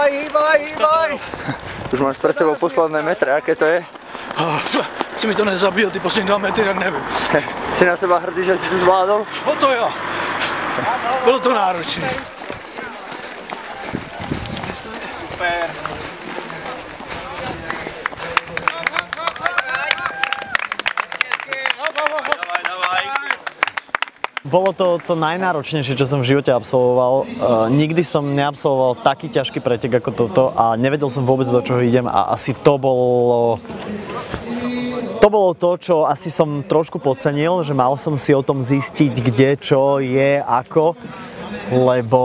hýbaj. Už máš pred sebou posledné metre, aké to je? Si mi to nezabil, ty poslední 2 metry, tak nevím. Si na seba hrdý, že si to zvládol? No to jo. Bylo to náročné. Super. Bolo to najnáročnejšie, čo som v živote absolvoval. Nikdy som neabsolvoval taký ťažký pretek ako toto a nevedel som vôbec, do čoho idem a asi to bolo to, čo asi som trošku podcenil, že mal som si o tom zistiť, kde, čo je, ako, lebo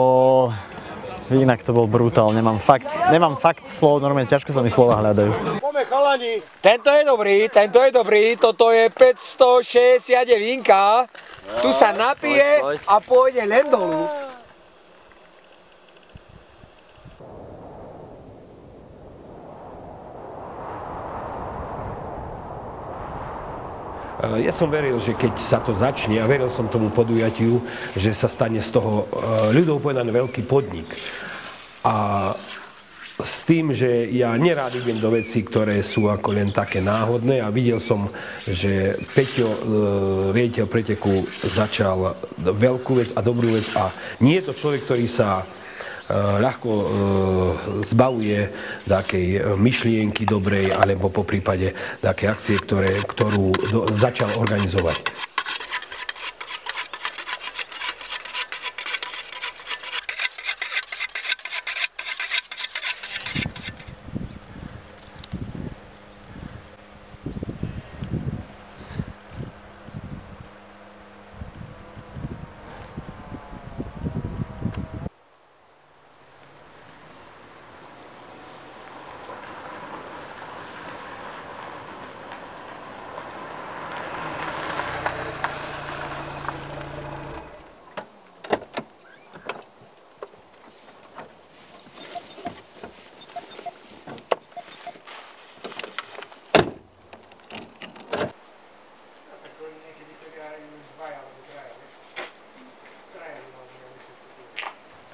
inak to bol brutál. Nemám fakt slov, normálne ťažko sa mi slova hľadajú. Poďme chalani, tento je dobrý, toto je 569. Tu sa napije a pôjde len dolu. Ja som veril, že keď sa to začne, a veril som tomu podujatiu, že sa stane z toho ľudov povedaný veľký podnik. A s tým, že ja nerád idem do vecí, ktoré sú ako len také náhodné a videl som, že Peťo, riaditeľ preteku, začal veľkú vec a dobrú vec a nie je to človek, ktorý sa ľahko zbavuje takej myšlienky dobrej alebo po prípade také akcie, ktorú začal organizovať.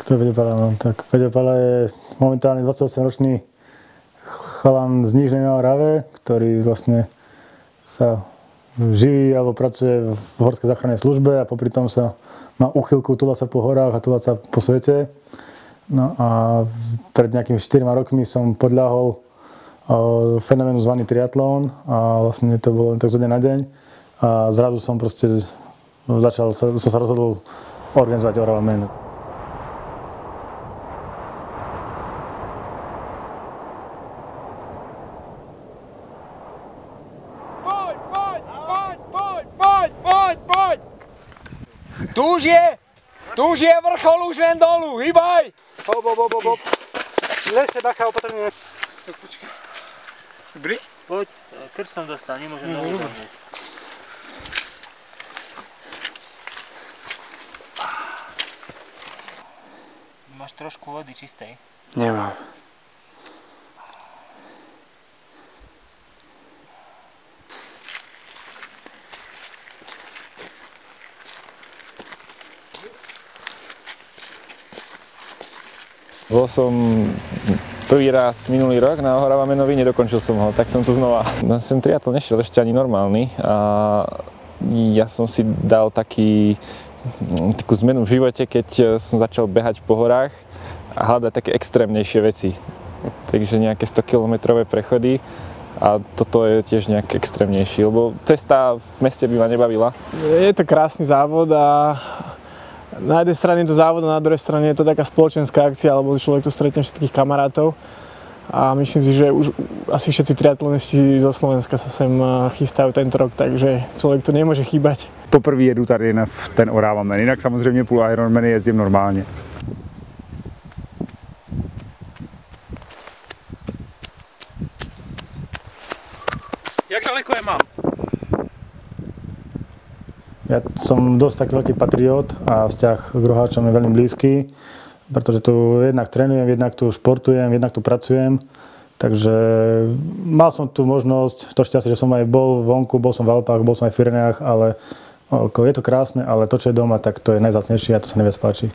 Kto je Peťo Pala? No, tak Peťo Pala je momentálne 28-ročný chalan z Nižnej na Orave, ktorý vlastne sa živí alebo pracuje v horskej záchrannej službe a popri tom sa má úchylku túlať sa po horách a túlať sa po svete. No a pred nejakými 4 rokmi som podľahol fenoménu zvaný triatlón a vlastne to bolo len tak zo dňa na deň a zrazu som proste som sa rozhodol organizovať Orava-Man. Tu už je vrchol, už len dolu, hýbaj! Hop. Lese, bacha, opatrne. Tak počkaj. Dobrý? Poď, krč som dostal, nemôžem dolu zomrieť. Máš trošku vody čistej? Nemám. Bol som prvý raz minulý rok na Orava-Manovi, nedokončil som ho, tak som tu znova. Sem triatlon nešiel ešte ani normálny a ja som si dal takú zmenu v živote, keď som začal behať po horách a hľadať také extrémnejšie veci. Takže nejaké 100-kilometrové prechody a toto je tiež nejak extrémnejší, lebo cesta v meste by ma nebavila. Je to krásny závod a na jednej strane je to závod a na druhej strane je to taká spoločenská akcia, lebo človek tu stretne všetkých kamarátov a myslím si, že už asi všetci triatlonisti zo Slovenska sa sem chystajú tento rok, takže človek to nemůže chýbať. Poprvé jedu tady na ten Orava-Man, jinak samozřejmě půl Ironmany jezdím normálně. Jak daleko je mám? Ja som dosť taký veľký patriot a vzťah k roháčom je veľmi blízky, pretože tu jednak trénujem, jednak tu športujem, jednak tu pracujem. Takže mal som tu možnosť, to šťastie, že som aj bol vonku, bol som v Alpách, bol som aj v Pyreneách, ale je to krásne, ale to, čo je doma, tak to je najzácnejšie a to sa najviac páči.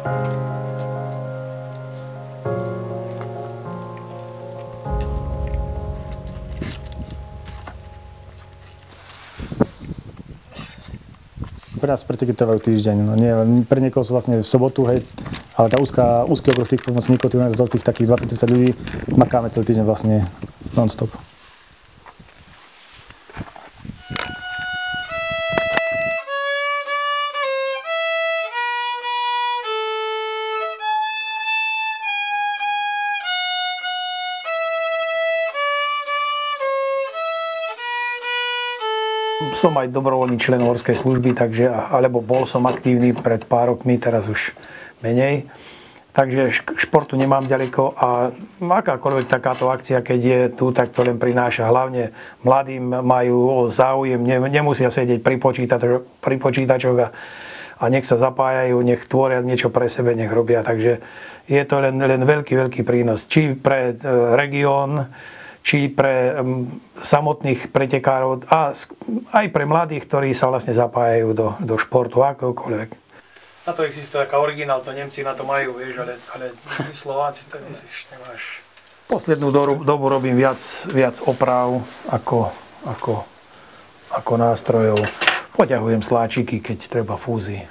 Pre nás preteky trvajú týždeň, no nie, pre niekoho sú vlastne v sobotu, hej, ale tá úzky okruh tých pomocníkov, tých takých 20-30 ľudí, makáme celý týždeň vlastne non-stop. Som aj dobrovoľný člen horskej služby, takže, alebo bol som aktívny pred pár rokmi, teraz už menej. Takže športu nemám ďaleko a akákoľvek takáto akcia, keď je tu, tak to len prináša. Hlavne mladým majú záujem, nemusia sedieť pri počítačoch a nech sa zapájajú, nech tvoria niečo pre sebe, nech robia. Takže je to len veľký prínos. Či pre región, či pre samotných pretekárov a aj pre mladých, ktorí sa vlastne zapájajú do športu, akokoľvek. Na to existuje taká originál, to Nemci na to majú, vieš, ale my Slováci to nemáš. Poslednú dobu robím viac oprav ako nástrojov. Poťahujem sláčiky, keď treba fúzy.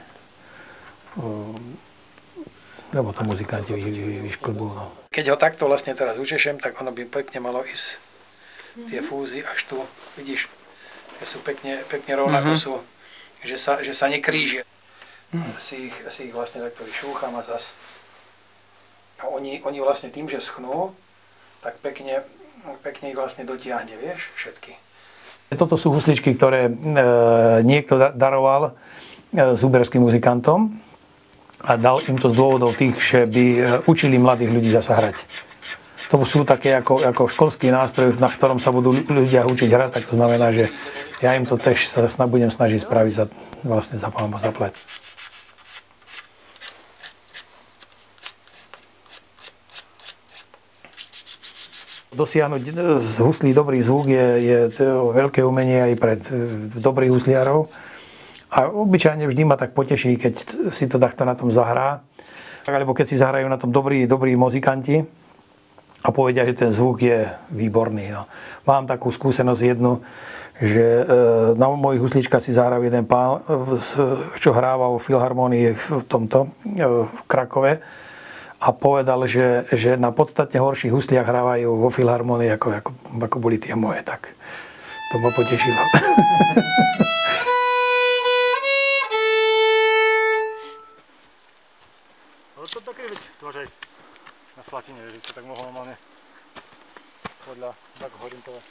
Lebo to muzikanti vyšklbú. No. Keď ho takto vlastne teraz učešem, tak ono by pekne malo ísť tie fúzy až tu, vidíš, že sú pekne rovnako sú, že sa nekrížia. Si ich vlastne takto vyšúcham a zas. A oni vlastne tým, že schnú, tak pekne ich vlastne dotiahne, vieš, všetky. Toto sú husličky, ktoré niekto daroval zuberským muzikantom. A dal im to z dôvodov tých, že by učili mladých ľudí zasa hrať. To sú také ako školský nástroj, na ktorom sa budú ľudia učiť hrať, tak to znamená, že ja im to tiež sa budem snažiť spraviť za Pán Boh zaplať. Dosiahnuť z huslí dobrý zvuk je veľké umenie aj pre dobrých husliarov. A obyčajne vždy ma tak poteší, keď si to takto na tom zahrá. Alebo keď si zahrajú na tom dobrí muzikanti a povedia, že ten zvuk je výborný. No. Mám takú skúsenosť jednu, že na mojich husličkách si zahral jeden pán, čo hrával v filharmonii v Krakove a povedal, že na podstatne horších husliach hrávajú vo filharmonii, ako boli tie moje. Tak to ma potešilo. To máš aj na Slatine, že si tak mohol normálne podľa tak orientovať.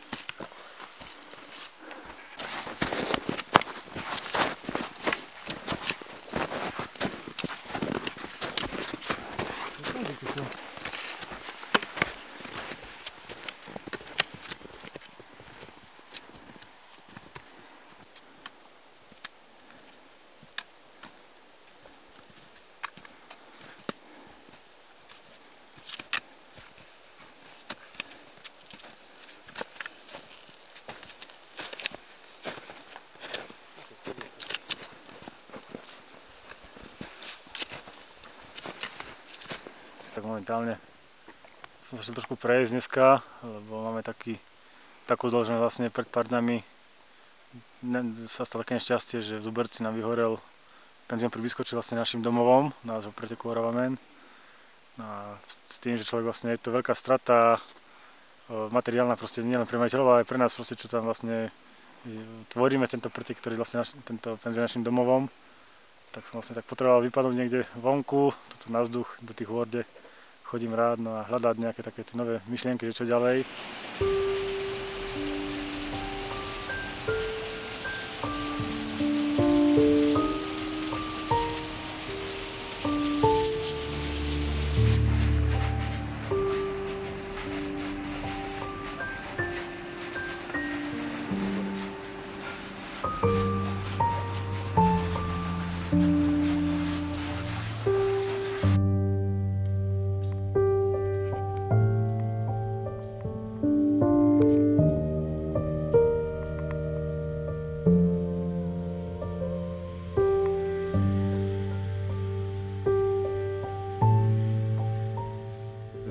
Tak momentálne som sa trošku prejsť dneska, lebo máme takú dĺžnosť vlastne pred pár dňami sa stalo také nešťastie, že v Zuberci nám vyhorel penzín, ktorý vyskočil vlastne našim domovom, nášho preteku Orava-Men. A s tým, že človek vlastne je to veľká strata materiálna proste nielen pre majiteľov, ale aj pre nás proste, čo tam vlastne tvoríme tento pretek, ktorý vlastne tento penzín našim domovom. Tak som vlastne tak potreboval vypadnúť niekde vonku, tuto na vzduch, do tých hôr, kde chodím rád, no a hľadať nejaké také tie nové myšlienky, že čo ďalej.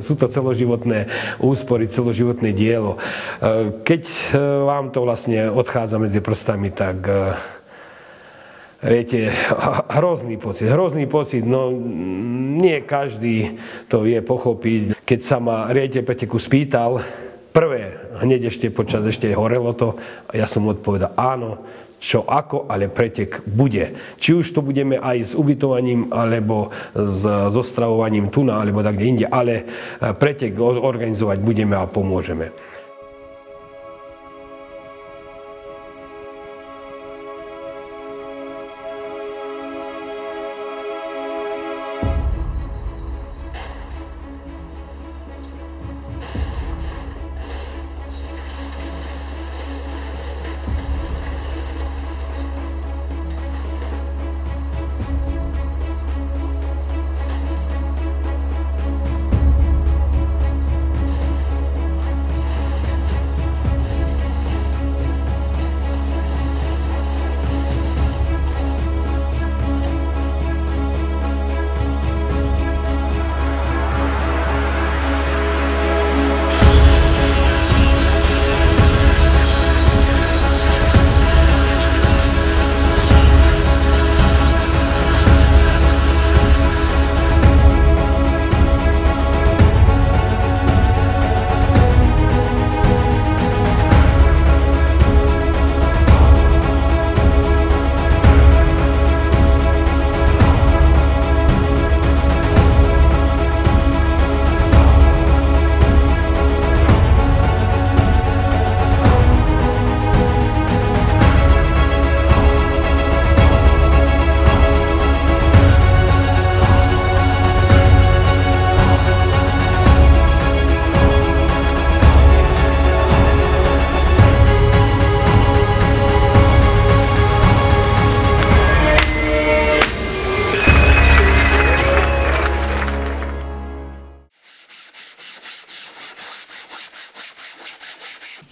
sú to celoživotné úspory, celoživotné dielo. Keď vám to vlastne odchádza medzi prstami, tak viete, hrozný pocit, no nie každý to vie pochopiť. Keď sa ma riaditeľ preteku spýtal, hneď počas horelo to, a ja som odpovedal áno, čo ako, ale pretek bude. Či už to budeme aj s ubytovaním, alebo s zostravovaním tuna, alebo tak kde inde, ale pretek organizovať budeme a pomôžeme.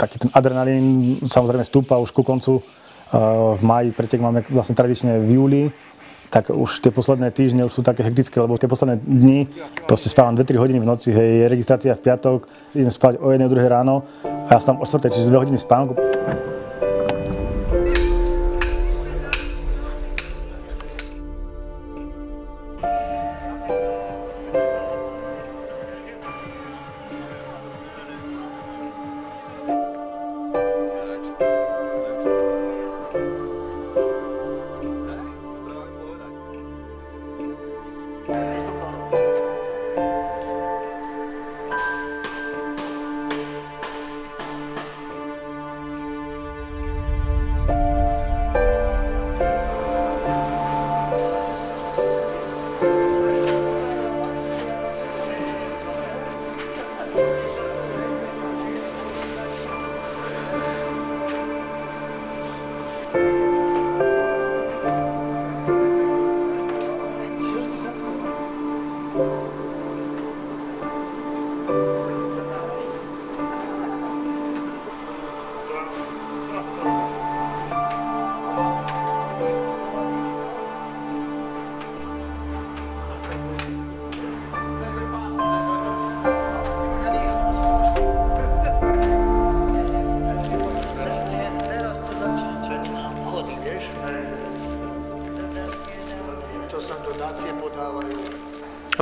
Taký ten adrenalín samozrejme stúpa už ku koncu. V máji pretek máme vlastne tradične v júli, tak už tie posledné týždne už sú také hektické, lebo tie posledné dni proste spávam 2-3 hodiny v noci, hej, je registrácia v piatok, idem spať o 1-2 ráno a ja som tam o 4, čiže 2 hodiny spánku.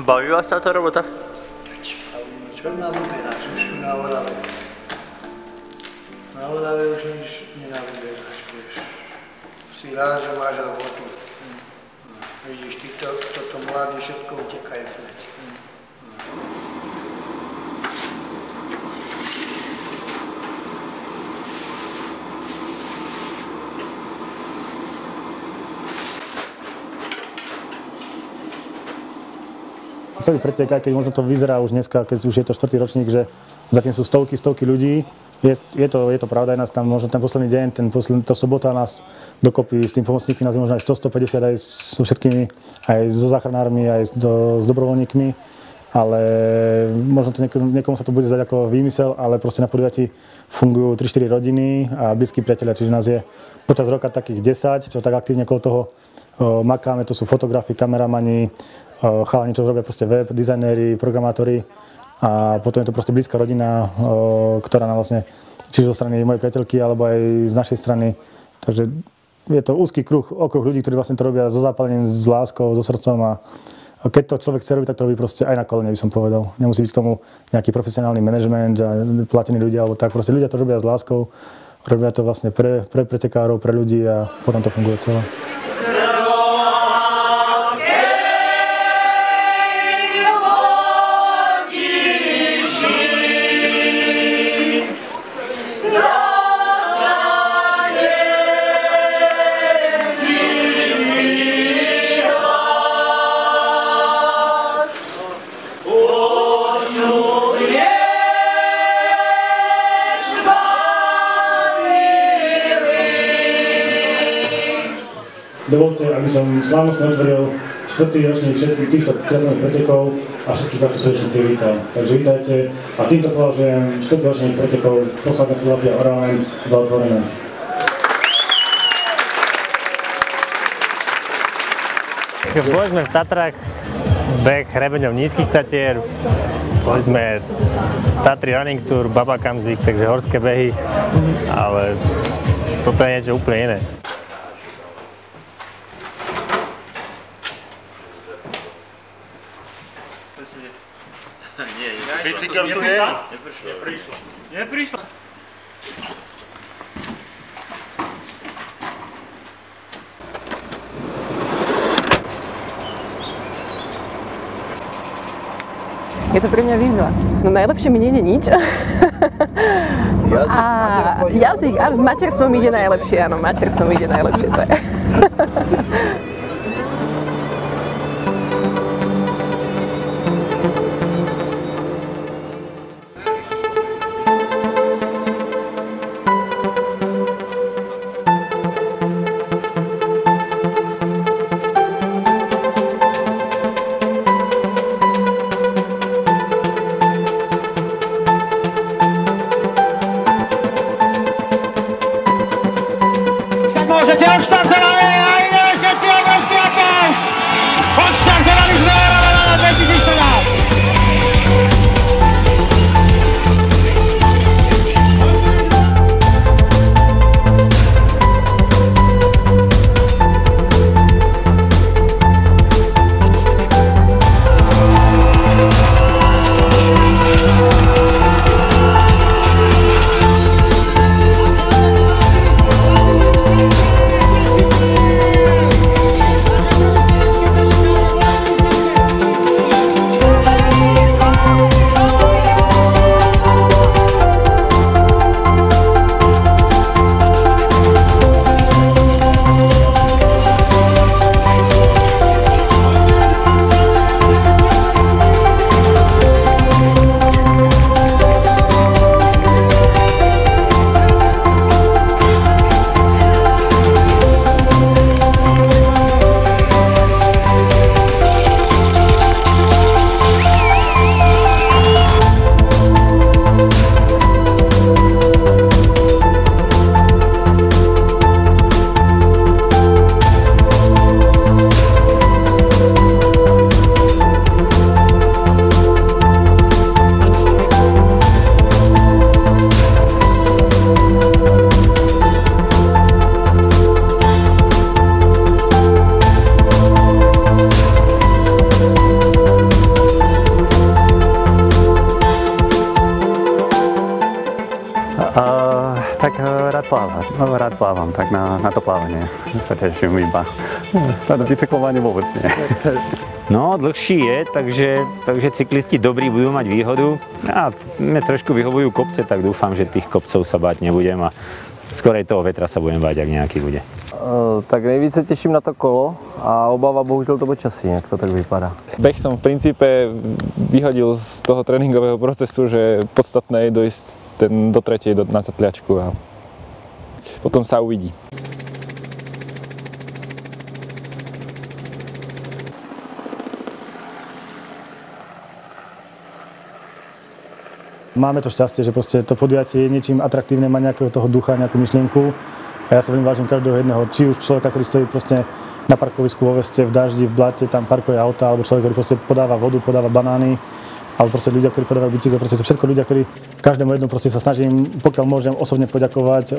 Baví vás táto robota? Čo nám uberáš už na Orave? Na Orave už nič nenabuberáš, vieš. Si rád, že máš robotu. Vidíš, toto mladí všetko utekajú preč. Celý pretek, aj keď možno to vyzerá už dneska, keď už je to 4. ročník, že zatím sú stovky ľudí. Je to pravda, aj nás tam možno ten posledný deň, tá sobota nás dokopy s tým pomocníkmi, nás je možno aj 100-150 aj so všetkými, aj so záchranármi, aj s dobrovoľníkmi. Ale možno to niekomu sa to bude zdať ako výmysel, ale proste na podujatí fungujú 3-4 rodiny a blízki priatelia, čiže nás je počas roka takých 10, čo tak aktívne okolo toho makáme, to sú fotografi, kameramani, chalani, čo robia proste web, dizajnéri, programátori a potom je to proste blízka rodina, ktorá nám vlastne, čiže zo strany mojej priateľky, alebo aj z našej strany. Takže je to úzky okruh ľudí, ktorí vlastne to robia so zápalením, s láskou, so srdcom a keď to človek chce robiť, tak to robí proste aj na kolene, by som povedal. Nemusí byť k tomu nejaký profesionálny manažment a platení ľudia, alebo tak. Proste ľudia to robia s láskou, robia to vlastne pre pretekárov, pre ľudí a potom to funguje celé. Dovolte, aby som slávnostne otvoril 4. ročník všetkých týchto triatlonných pretekov a všetkých vás tu srdečne privítal. Takže vítajte a týmto považujem 4. ročník pretekov posledné Slovakia Oramen za otvorené. Boli sme v Tatrách, beh hrebeňov nízkych Tatier, boli sme Tatry Running Tour, Baba Kamzik, takže horské behy, ale toto je niečo úplne iné. Bicykel tu je? Neprišla. Je to pre mňa výzva. No najlepšie mi nejde nič. Jazyk, áno, materstvom ide najlepšie, áno, materstvom ide najlepšie, to je. Môžete odštartovali a ideme všetci obrovský aplauz! Odštartovali sme Oramen 2014! Tak rád plávam, tak na to plávanie sa teším iba. Na to bicyklovanie vôbec nie. No, dlhší je, takže cyklisti dobrí budú mať výhodu. A mne trošku vyhovujú kopce, tak dúfam, že tých kopcov sa báť nebudem a skorej toho vetra sa budem báť, ak nejaký bude. Tak nejvíc se těším na to kolo a obava bohužel to počasí, jak to tak vypadá. Beh som v princípe vyhodil z toho tréningového procesu, že podstatné je dojsť do tretej na tatliačku a potom sa uvidí. Máme to šťastie, že proste to podujatie je niečím atraktívne, má nejakého toho ducha, nejakú myšlienku. A ja sa veľmi vážim každého jedného, či už človeka, ktorý stojí proste na parkovisku vo veste, v daždi, v blate, tam parkuje auta, alebo človek, ktorý proste podáva vodu, podáva banány. alebo proste ľudia, ktorí predávajú bicykle, proste sú všetko ľudia, ktorí každému jednu proste sa snažím, pokiaľ môžem, osobne poďakovať,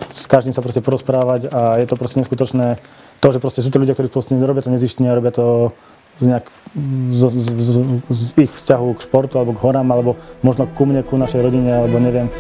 s každým sa proste porozprávať a je to proste neskutočné to, že proste sú to ľudia, ktorí proste robia to nezištne, robia to z ich vzťahu k športu alebo k horám, alebo možno ku mne, ku našej rodine, alebo neviem.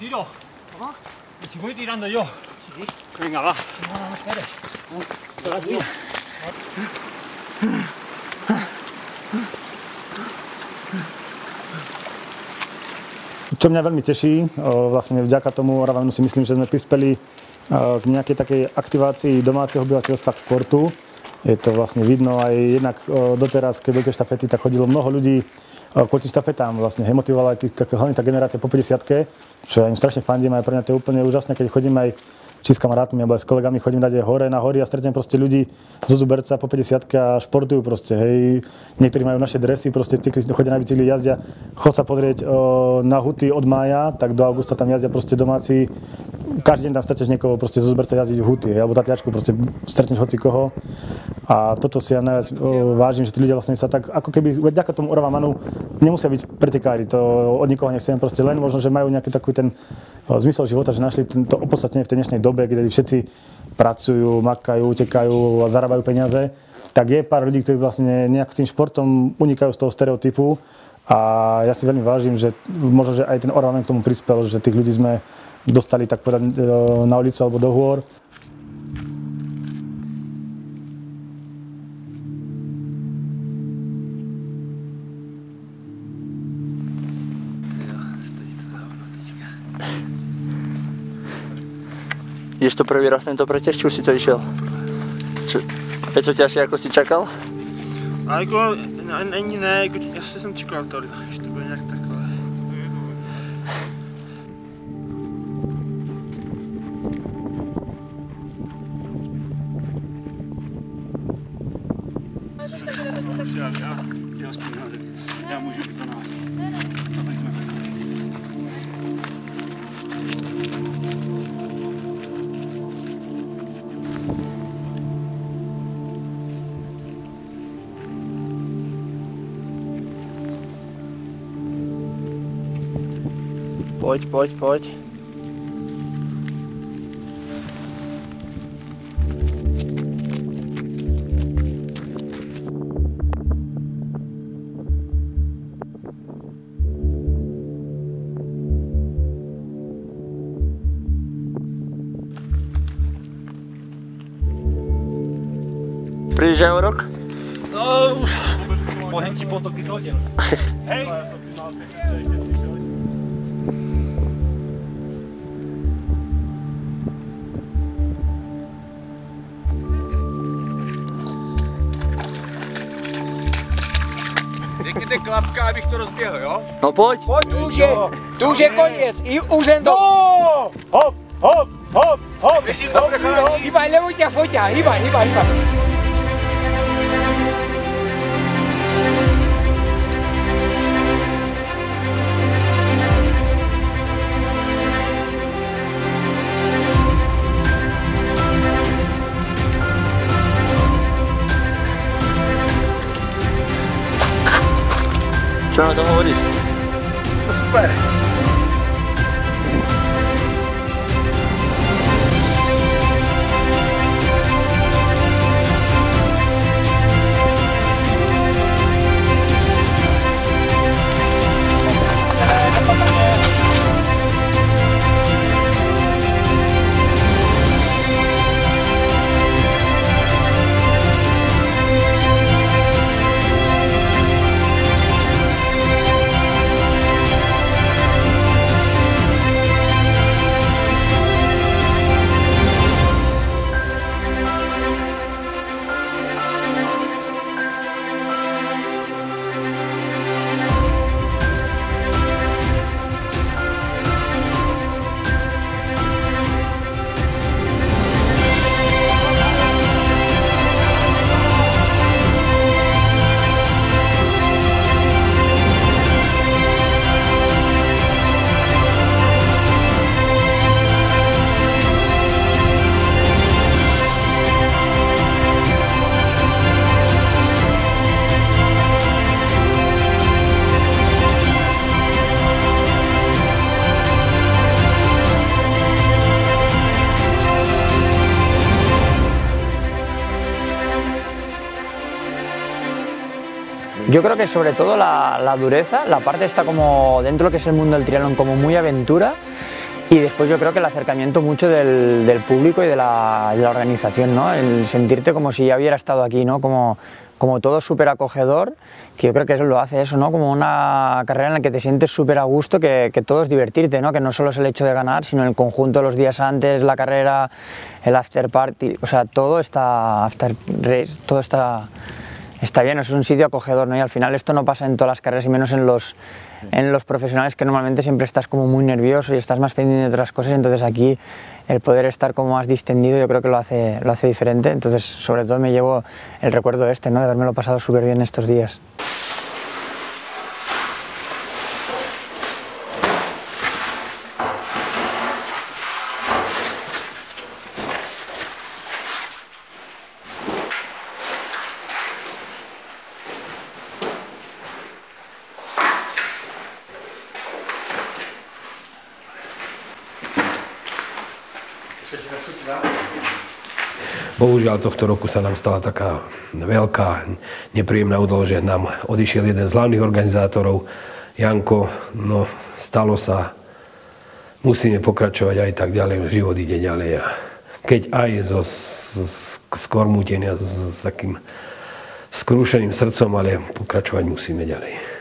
뒤로. 지금 뛰란다 요. 그런가 봐. 그래. 들어가지. Čo mňa veľmi teší, vlastne vďaka tomu Oravanu si myslím, že sme prispeli k nejakej takej aktivácii domáceho obyvateľstva k športu. Je to vlastne vidno aj jednak doteraz, keď boli tie štafety, tak chodilo mnoho ľudí kvôli tým štafetám. Vlastne motivovala hlavne tá generácia po 50-ke, čo ja im strašne fandím a pre mňa to je úplne úžasné, keď chodím aj či s kamarátmi, alebo aj s kolegami chodím dať hore na hory a stretnem proste ľudí zo Zuberca po 50-ke a športujú proste, hej. Niektorí majú naše dresy, proste cyklisti chodia na bicykli, jazdia. Chod sa pozrieť na Huty od mája, tak do augusta tam jazdia proste domáci. Každý deň tam stretneš niekoho proste zo Zuberca jazdiť v Huty, hej, alebo Tatliačku, proste stretneš hocikoho. A toto si ja najviac vážim, že tí ľudia vlastne sa tak, ako keby, vďaka tomu Oravamanu nemusia byť pretekári, to od nikoho nechcem, proste len možno, že majú nejaký taký ten zmysel života, že našli to opodstatnenie v tej dnešnej dobe, kde všetci pracujú, makajú, utekajú a zarábajú peniaze, tak je pár ľudí, ktorí vlastne nejak tým športom unikajú z toho stereotypu a ja si veľmi vážim, že možno, že aj ten Oravaman k tomu prispel, že tých ľudí sme dostali tak povedať na ulicu alebo do hôr. Ideš to prvý raz tento pretež, či už si to išiel? Je to ťažšie, ako si čakal? Jako, ani ne, jako, já jsem čekal to, že to bude nějak takové. Já můžu vykonat. Poď. Prídeš aj o rok? No, pohem ti potoky hodil. Hej! Řekněte klapka, abych to rozběhl, jo? No pojď. Pojď, tu už je koniec. Už jen to. Hop, hop, hop, hop. Myslím to prchala. Hýbaj, lebo ťa foťa. Hýbaj. Čo na tom hovoríš? To super. Yo creo que sobre todo la dureza, la parte está como dentro de lo que es el mundo del triatlón como muy aventura, y después yo creo que el acercamiento mucho del público y de la organización, ¿no? El sentirte como si ya hubiera estado aquí, ¿no? Como todo súper acogedor, que yo creo que eso lo hace eso, ¿no? Como una carrera en la que te sientes súper a gusto, que todo es divertirte, ¿no? Que no solo es el hecho de ganar, sino el conjunto de los días antes, la carrera, el after party, o sea, todo está, after race, todo está bien, es un sitio acogedor, ¿no? Y al final esto no pasa en todas las carreras y menos en los profesionales, que normalmente siempre estás como muy nervioso y estás más pendiente de otras cosas. Entonces aquí el poder estar como más distendido yo creo que lo hace diferente. Entonces sobre todo me llevo el recuerdo este, ¿no? De haberme lo pasado súper bien estos días. Bohužiaľ tohto roku sa nám stala taká veľká nepríjemná udalosť, že nám odišiel jeden z hlavných organizátorov, Janko. No, stalo sa, musíme pokračovať aj tak ďalej, život ide ďalej. A keď aj z kormútenia, s takým skrúšeným srdcom, ale pokračovať musíme ďalej.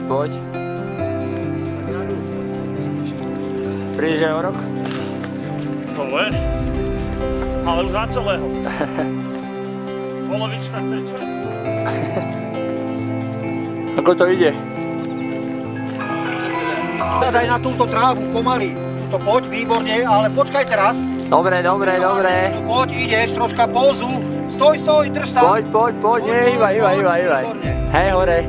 poď. Prídeš aj o rok? To len. Ale už na celého. Polovička teče. Ako to ide? Daj na túto trávu pomaly. To poď, výborne, ale počkaj teraz. Dobre. Poď, ideš, troška pózu. Stoj, drž sa. Poď, hýbaj. Hej, hore.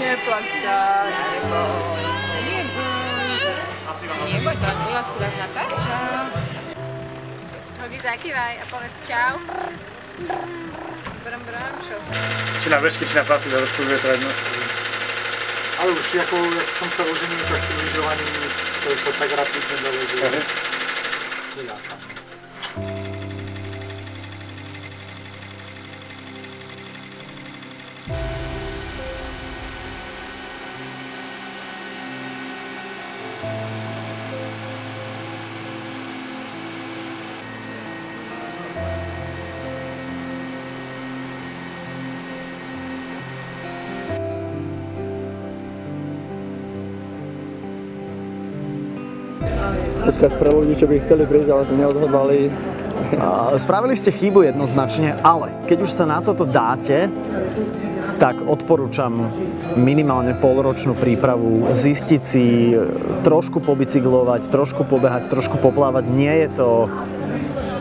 Neplač sa, neboj. Neboj, Dragula si vás natáča. Nogi zakývaj a povedz čau. Brum, čo? Či na vešky, či na práci, za trošku větradno. Ale už jako, jak som sa oženil, tak s tým lyžovaním to už sa tak rapidne dalo, že nedá sa. Podcast pre ľudí, čo by chceli prísť, ale sa neodhodlali. Spravili ste chybu jednoznačne, ale keď už sa na toto dáte, tak odporúčam minimálne polročnú prípravu, zistiť si, trošku pobicyklovať, trošku pobehať, trošku poplávať. Nie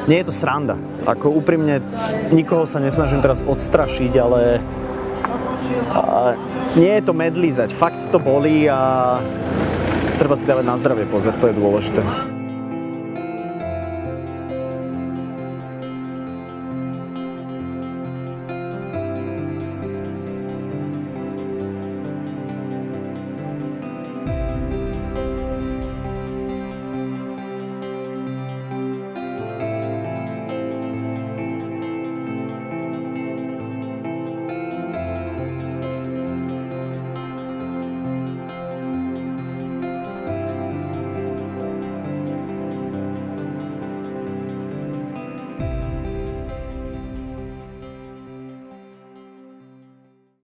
je to sranda. Ako úprimne, nikoho sa nesnažím teraz odstrašiť, ale nie je to medlízať. Fakt to bolí a treba si dávať na zdravie pozor, to je dôležité.